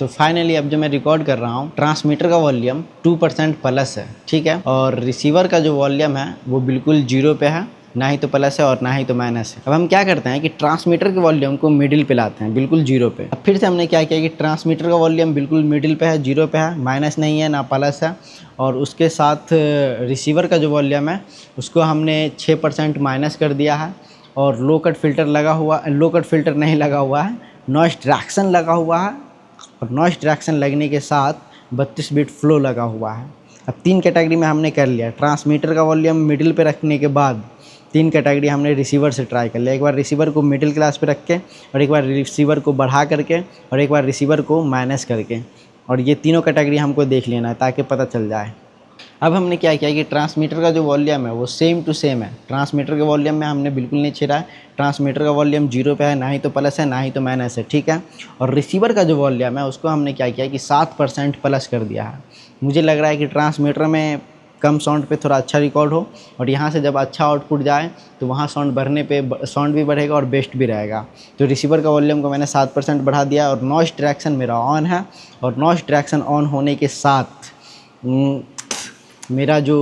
तो फाइनली अब जो मैं रिकॉर्ड कर रहा हूँ, ट्रांसमीटर का वॉल्यूम 2% प्लस है, ठीक है। और रिसीवर का जो वॉल्यूम है वो बिल्कुल जीरो पे है, ना ही तो प्लस है और ना ही तो माइनस है। अब हम क्या करते हैं कि ट्रांसमीटर के वॉल्यूम को मिडिल पे लाते हैं, बिल्कुल जीरो पे। अब फिर से हमने क्या किया कि ट्रांसमीटर का वॉल्यूम बिल्कुल मिडिल पे है, जीरो पे है, माइनस नहीं है ना प्लस है। और उसके साथ रिसीवर का जो वॉल्यूम है उसको हमने 6% माइनस कर दिया है। और लो कट फिल्टर नहीं लगा हुआ है, नॉइस डिडक्शन लगा हुआ है। और नॉइस डिडक्शन लगने के साथ 32 बिट फ्लो लगा हुआ है। अब 3 कैटेगरी में हमने कर लिया। ट्रांसमीटर का वॉल्यूम मिडिल पे रखने के बाद 3 कैटेगरी हमने रिसीवर से ट्राई कर लिया। एक बार रिसीवर को मिडिल क्लास पे रख के, और एक बार रिसीवर को बढ़ा करके, और एक बार रिसीवर को माइनस करके। और ये तीनों कैटेगरी हमको देख लेना है ताकि पता चल जाए। अब हमने क्या किया कि ट्रांसमीटर का जो वॉल्यूम है वो सेम टू सेम है। ट्रांसमीटर के वॉल्यूम में हमने बिल्कुल नहीं छेड़ा है। ट्रांसमीटर का वॉल्यूम जीरो पे है, ना ही तो प्लस है ना ही तो माइनस है, ठीक है। और रिसीवर का जो वॉल्यूम है उसको हमने क्या किया कि 7% प्लस कर दिया है। मुझे लग रहा है कि ट्रांसमीटर में कम साउंड पे थोड़ा अच्छा रिकॉर्ड हो, और यहाँ से जब अच्छा आउटपुट जाए तो वहाँ साउंड बढ़ने पे साउंड भी बढ़ेगा और बेस्ट भी रहेगा। तो रिसीवर का वॉल्यूम को मैंने 7% बढ़ा दिया। और नॉइस डिडक्शन मेरा ऑन है, और नॉइस डिडक्शन ऑन होने के साथ मेरा जो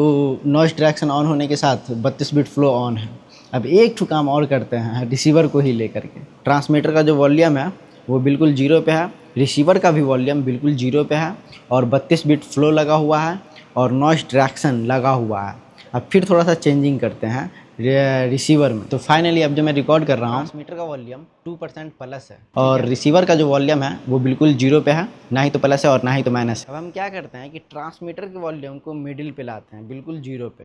नॉइस डिडक्शन ऑन होने के साथ 32 बिट फ्लो ऑन है। अब एक ठो काम और करते हैं रिसीवर को ही लेकर के। ट्रांसमीटर का जो वॉल्यूम है वो बिल्कुल जीरो पे है, रिसीवर का भी वॉल्यूम बिल्कुल जीरो पे है, और 32 बिट फ्लो लगा हुआ है, और नॉइस डिडक्शन लगा हुआ है। अब फिर थोड़ा सा चेंजिंग करते हैं रिसीवर में। तो फाइनली अब जो मैं रिकॉर्ड कर रहा हूँ, ट्रांसमीटर का वॉल्यूम 2% प्लस है, और रिसीवर का जो वॉल्यूम है वो बिल्कुल जीरो पे है, ना ही तो प्लस है और ना ही तो माइनस है। अब हम क्या करते हैं कि ट्रांसमीटर के वॉल्यूम को मिडिल पे लाते हैं, बिल्कुल जीरो पे।